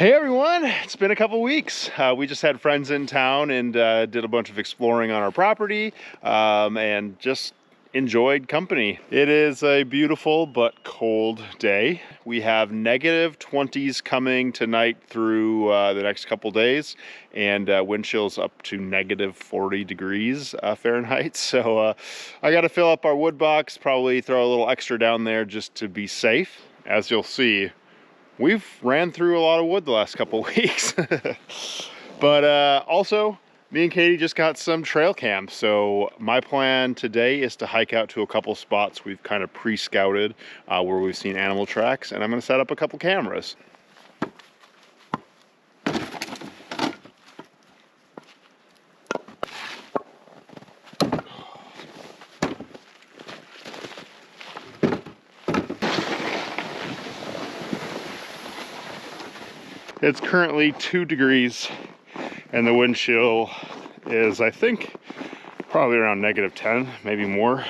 Hey everyone, it's been a couple weeks. We just had friends in town and did a bunch of exploring on our property and just enjoyed company. It is a beautiful but cold day. We have -20s coming tonight through the next couple days, and wind chills up to -40 degrees Fahrenheit. So I got to fill up our wood box, probably throw a little extra down there just to be safe. As you'll see, we've ran through a lot of wood the last couple weeks. But also, me and Katie just got some trail cam. So my plan today is to hike out to a couple spots we've kind of pre-scouted where we've seen animal tracks, and I'm gonna set up a couple cameras. It's currently 2 degrees and the wind chill is, I think, probably around -10, maybe more.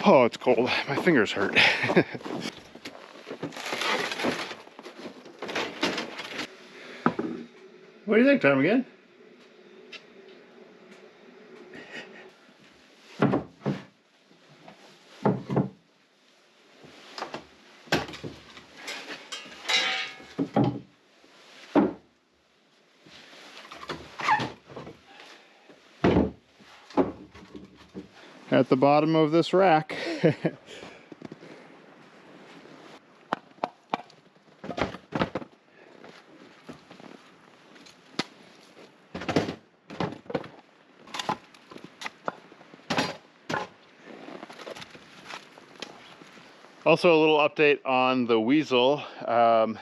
Oh, it's cold. My fingers hurt. What do you think, Tom, again? At the bottom of this rack. Also, a little update on the weasel. If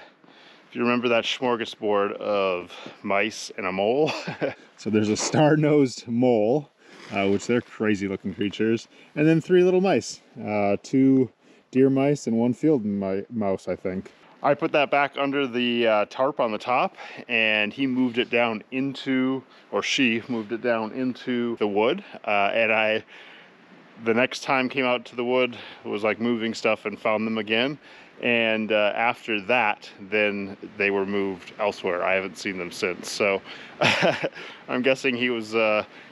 you remember that smorgasbord of mice and a mole. So there's a star-nosed mole, which they're crazy looking creatures, and then 3 little mice, 2 deer mice and 1 field mouse, I think. I put that back under the tarp on the top, and he moved it down into, or she moved it down into the wood, and the next time came out to the wood, was like moving stuff and found them again. And after that, then they were moved elsewhere. I haven't seen them since. So I'm guessing he was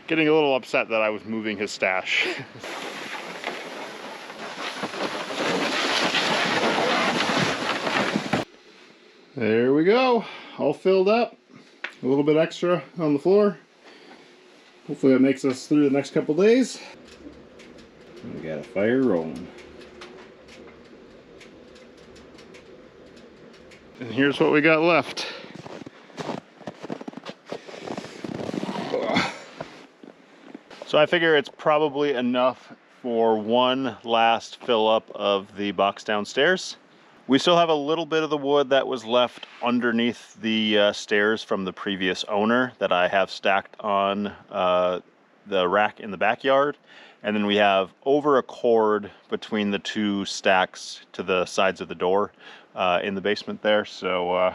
getting a little upset that I was moving his stash. There we go, all filled up. A little bit extra on the floor. Hopefully that makes us through the next couple days. We got a fire rolling. And here's what we got left. So I figure it's probably enough for one last fill up of the box downstairs. We still have a little bit of the wood that was left underneath the stairs from the previous owner that I have stacked on the rack in the backyard. And then we have over a cord between the 2 stacks to the sides of the door in the basement there. So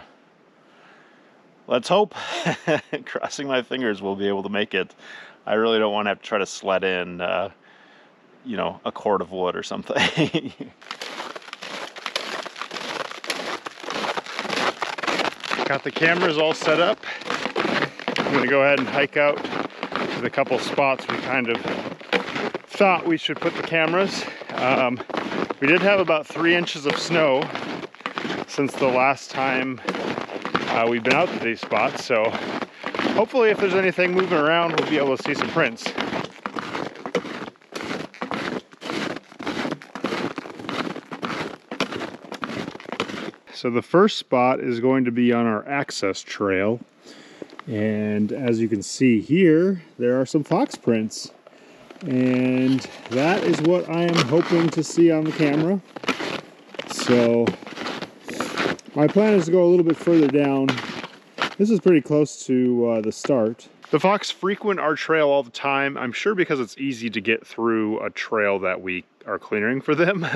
let's hope, crossing my fingers, we'll be able to make it. I really don't want to have to try to sled in, you know, a cord of wood or something. Got the cameras all set up. I'm gonna go ahead and hike out to the couple spots we kind of thought we should put the cameras. We did have about 3 inches of snow since the last time we've been out to these spots, so hopefully if there's anything moving around, we'll be able to see some prints. So the first spot is going to be on our access trail, and as you can see here, there are some fox prints. And that is what I am hoping to see on the camera. So my plan is to go a little bit further down. This is pretty close to the start. The fox frequent our trail all the time, I'm sure because it's easy to get through a trail that we are clearing for them.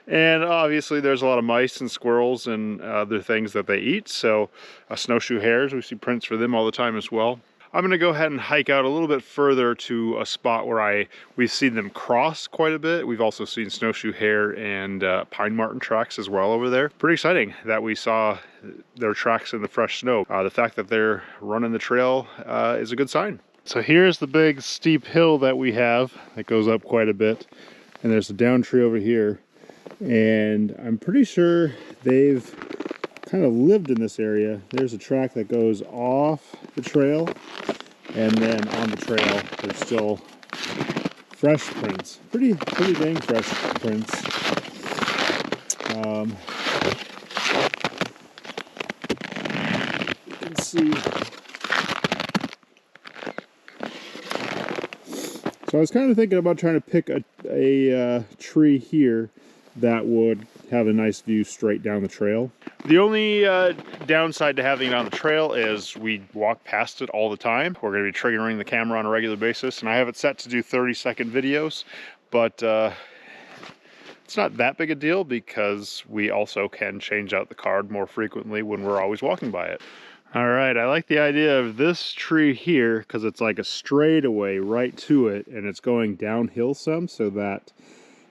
And obviously there's a lot of mice and squirrels and other things that they eat. So snowshoe hares, we see prints for them all the time as well. I'm gonna go ahead and hike out a little bit further to a spot where we've seen them cross quite a bit. We've also seen snowshoe hare and pine marten tracks as well over there. Pretty exciting that we saw their tracks in the fresh snow. The fact that they're running the trail is a good sign. So here's the big steep hill that we have that goes up quite a bit, and there's a down tree over here, and I'm pretty sure they've kind of lived in this area. There's a track that goes off the trail, and then on the trail there's still fresh prints, pretty dang fresh prints. You can see. So I was kind of thinking about trying to pick a tree here that would have a nice view straight down the trail. The only downside to having it on the trail is we walk past it all the time. We're going to be triggering the camera on a regular basis, and I have it set to do 30-second videos, but it's not that big a deal because we also can change out the card more frequently when we're always walking by it. All right, I like the idea of this tree here because it's like a straightaway right to it, and it's going downhill some so that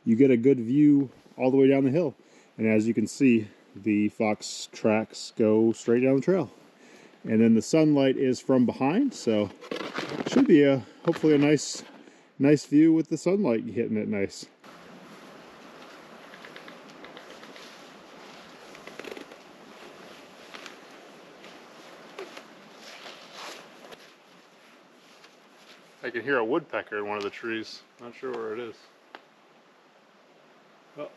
you get a good view all the way down the hill. And as you can see, the fox tracks go straight down the trail. And then the sunlight is from behind, so it should be hopefully a nice view with the sunlight hitting it nice. I can hear a woodpecker in one of the trees. Not sure where it is. Oh,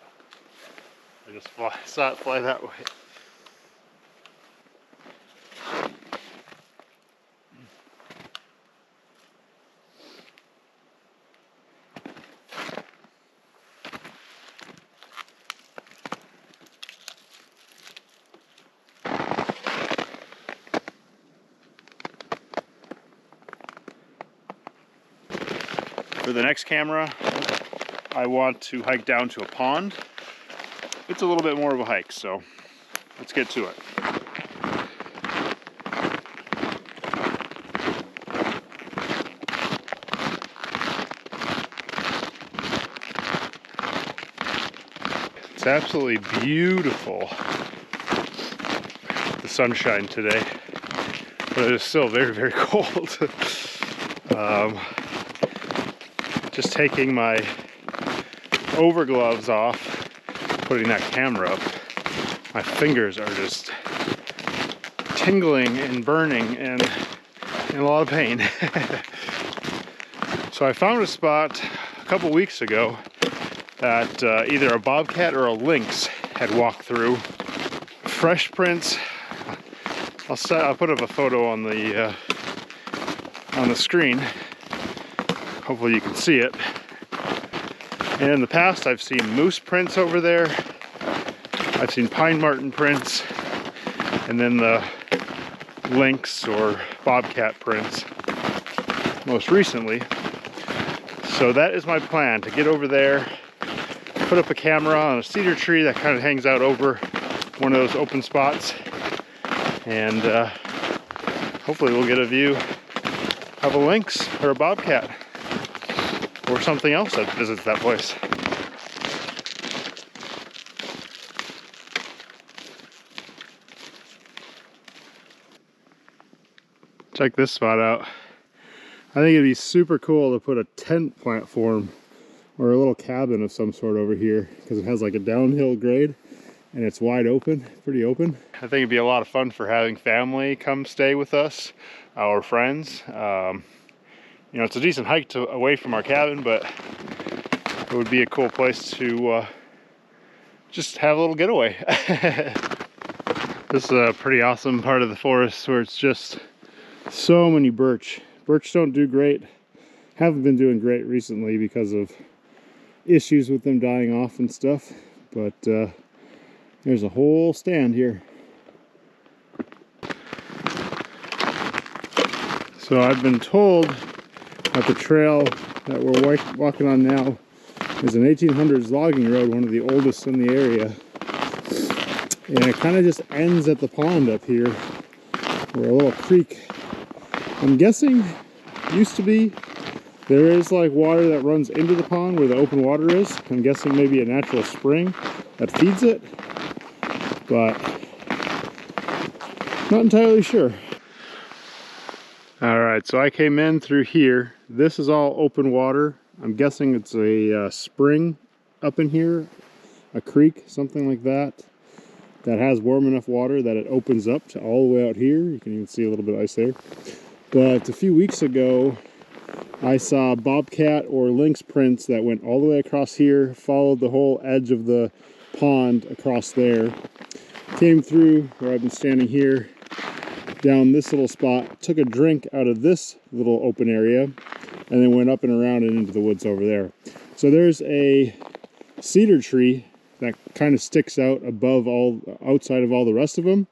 I just saw it fly that way. For the next camera, I want to hike down to a pond. It's a little bit more of a hike, so let's get to it. It's absolutely beautiful, the sunshine today, but it is still very, very cold. Just taking my overgloves off, putting that camera up, my fingers are just tingling and burning and in a lot of pain. So I found a spot a couple weeks ago that either a bobcat or a lynx had walked through. Fresh prints. I'll put up a photo on the screen. Hopefully you can see it. And in the past I've seen moose prints over there. I've seen pine marten prints, and then the lynx or bobcat prints most recently. So that is my plan, to get over there, put up a camera on a cedar tree that kind of hangs out over one of those open spots, and hopefully we'll get a view of a lynx or a bobcat or something else that visits that place. Check this spot out. I think it'd be super cool to put a tent platform or a little cabin of some sort over here, because it has like a downhill grade and it's wide open, pretty open. I think it'd be a lot of fun for having family come stay with us, our friends. You know, it's a decent hike away from our cabin, but it would be a cool place to just have a little getaway. This is a pretty awesome part of the forest where it's just so many birch. Birch don't do great, haven't been doing great recently because of issues with them dying off and stuff, but there's a whole stand here. So I've been told that the trail that we're walking on now is an 1800s logging road, one of the oldest in the area. And it kind of just ends at the pond up here, where a little creek I'm guessing used to be there is like water that runs into the pond where the open water is. I'm guessing maybe a natural spring that feeds it, but not entirely sure. All right, so I came in through here. This is all open water. I'm guessing it's a spring up in here, a creek, something like that, that has warm enough water that it opens up to all the way out here. You can even see a little bit of ice there. But a few weeks ago, I saw bobcat or lynx prints that went all the way across here, followed the whole edge of the pond across there, came through where I've been standing here, down this little spot, took a drink out of this little open area, and then went up and around and into the woods over there. So there's a cedar tree that kind of sticks out above outside of all the rest of them.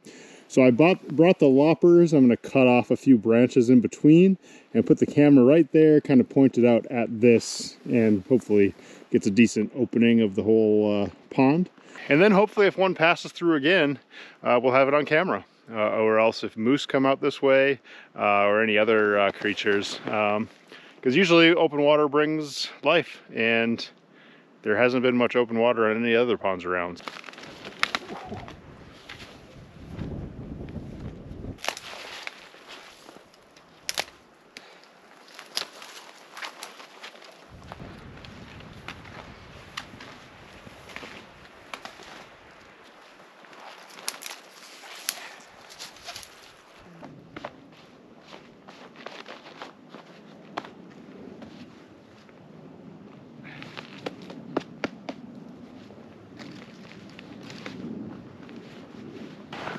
So I brought the loppers. I'm going to cut off a few branches in between and put the camera right there, kind of pointed out at this, and hopefully gets a decent opening of the whole pond. And then hopefully if one passes through again, we'll have it on camera. Or else if moose come out this way, or any other creatures. Because usually open water brings life, and there hasn't been much open water on any other ponds around.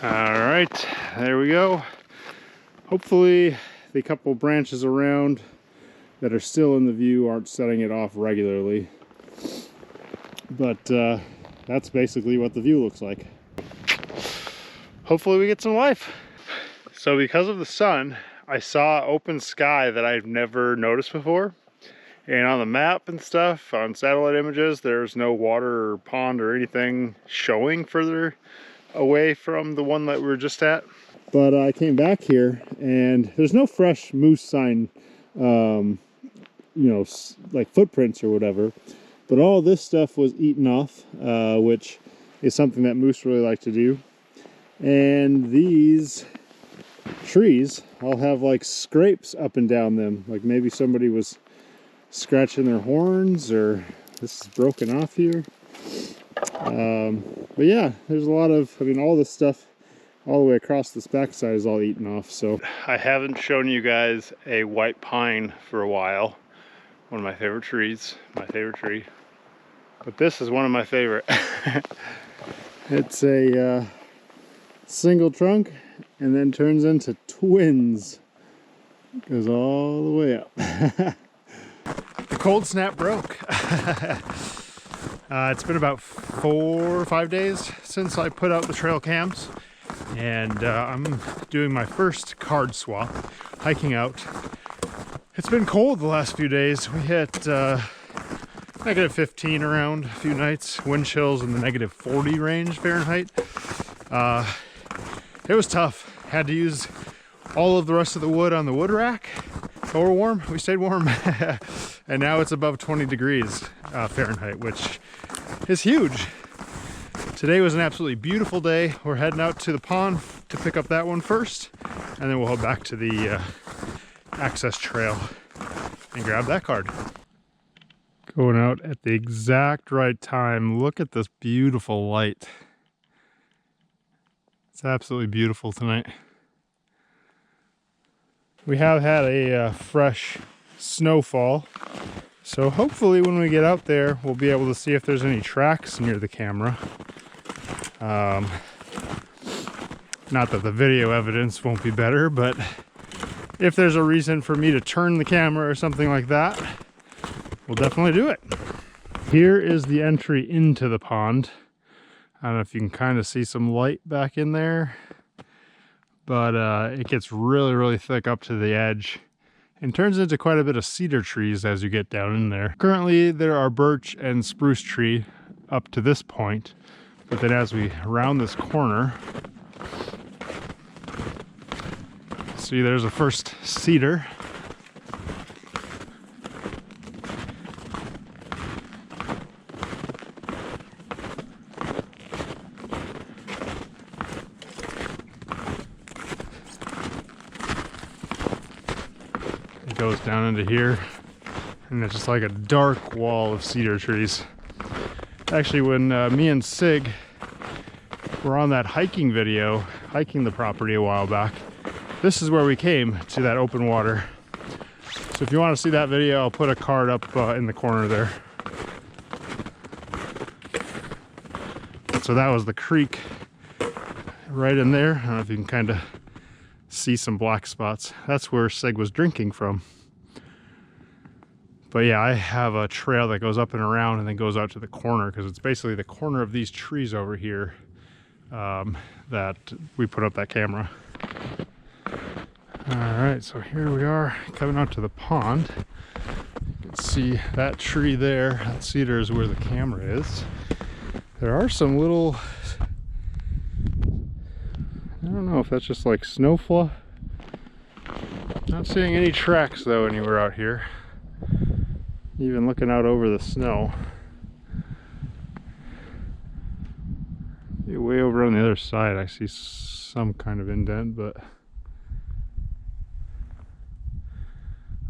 All right, there we go. Hopefully the couple branches around that are still in the view aren't setting it off regularly. But that's basically what the view looks like. Hopefully we get some life. So because of the sun, I saw open sky that I've never noticed before. And on the map and stuff, on satellite images, there's no water or pond or anything showing further away from the one that we were just at. But I came back here and there's no fresh moose sign, you know, like footprints or whatever. But all this stuff was eaten off, which is something that moose really like to do. And these trees all have like scrapes up and down them. Like maybe somebody was scratching their horns, or this is broken off here. But yeah, there's a lot of, I mean, all this stuff all the way across this backside is all eaten off. So I haven't shown you guys a white pine for a while. One of my favorite trees, my favorite tree. But this is one of my favorite. It's a single trunk and then turns into twins. Goes all the way up. The cold snap broke. It's been about 4 or 5 days since I put out the trail cams, and I'm doing my first card swap, hiking out. It's been cold the last few days. We hit -15 around a few nights, wind chills in the -40 range Fahrenheit. It was tough. Had to use all of the rest of the wood on the wood rack. But we're warm, we stayed warm. And now it's above 20 degrees Fahrenheit, which is huge. Today was an absolutely beautiful day. We're heading out to the pond to pick up that one first, and then we'll head back to the access trail and grab that card. Going out at the exact right time. Look at this beautiful light. It's absolutely beautiful tonight. We have had a fresh snowfall, so hopefully when we get out there we'll be able to see if there's any tracks near the camera. Not that the video evidence won't be better, but if there's a reason for me to turn the camera or something like that, we'll definitely do it. Here is the entry into the pond. I don't know if you can kind of see some light back in there, but it gets really, really thick up to the edge and turns into quite a bit of cedar trees as you get down in there. Currently, there are birch and spruce tree up to this point, but then as we round this corner, See, there's a first cedar. It goes down into here, and it's just like a dark wall of cedar trees. Actually, when me and Sig were on that hiking video, hiking the property a while back, this is where we came to that open water. So if you want to see that video, I'll put a card up in the corner there. So that was the creek right in there. I don't know if you can kind of see some black spots. That's where Sig was drinking from. But yeah, I have a trail that goes up and around and then goes out to the corner, because it's basically the corner of these trees over here that we put up that camera. All right, so here we are coming out to the pond. You can see that tree there, that cedar is where the camera is. There are some little, I don't know if that's just like snowfall. Not seeing any tracks though anywhere out here. Even looking out over the snow. Way over on the other side I see some kind of indent, but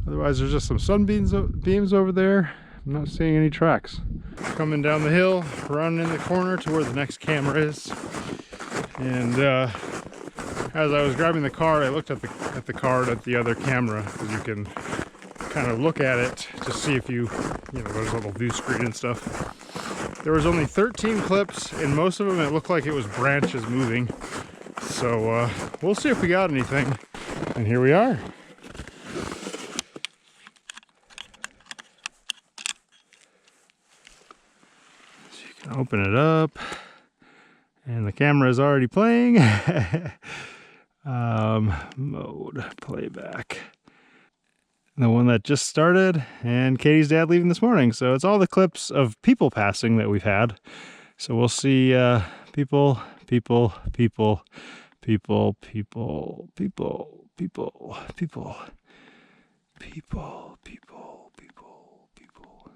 otherwise there's just some sunbeams beams over there. I'm not seeing any tracks. Coming down the hill, running in the corner to where the next camera is. And as I was grabbing the card, I looked at the card at the other camera, because you can kind of look at it to see if you know, there's a little view screen and stuff. There was only 13 clips, and most of them it looked like it was branches moving. So we'll see if we got anything. And here we are. So you can open it up, and the camera is already playing. Mode playback. The one that just started, and Katie's dad leaving this morning. So it's all the clips of people passing that we've had. So we'll see people, people, people, people, people, people, people, people, people, people, people, people.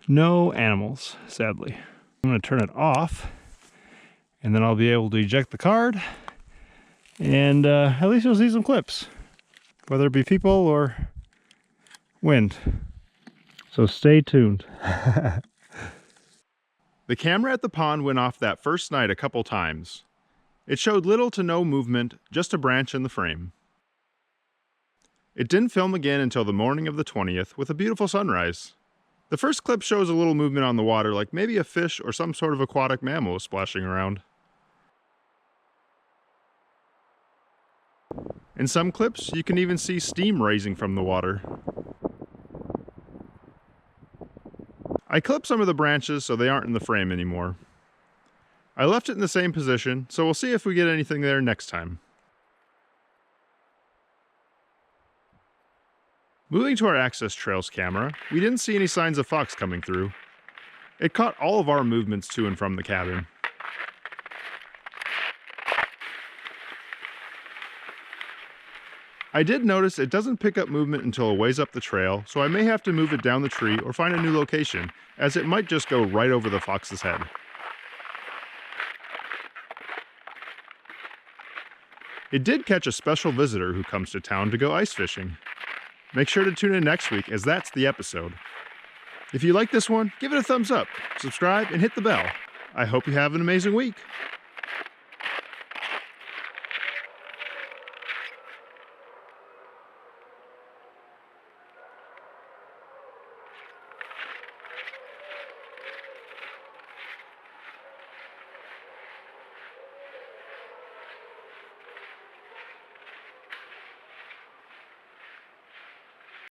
No animals, sadly. I'm gonna turn it off, and then I'll be able to eject the card, and at least you'll see some clips, whether it be people or wind. So stay tuned. The camera at the pond went off that first night a couple times. It showed little to no movement, just a branch in the frame. It didn't film again until the morning of the 20th with a beautiful sunrise. The first clip shows a little movement on the water, like maybe a fish or some sort of aquatic mammal was splashing around. In some clips, you can even see steam rising from the water. I clipped some of the branches so they aren't in the frame anymore. I left it in the same position, so we'll see if we get anything there next time. Moving to our access trails camera, we didn't see any signs of fox coming through. It caught all of our movements to and from the cabin. I did notice it doesn't pick up movement until a ways up the trail, so I may have to move it down the tree or find a new location, as it might just go right over the fox's head. It did catch a special visitor who comes to town to go ice fishing. Make sure to tune in next week, as that's the episode. If you like this one, give it a thumbs up, subscribe, and hit the bell. I hope you have an amazing week.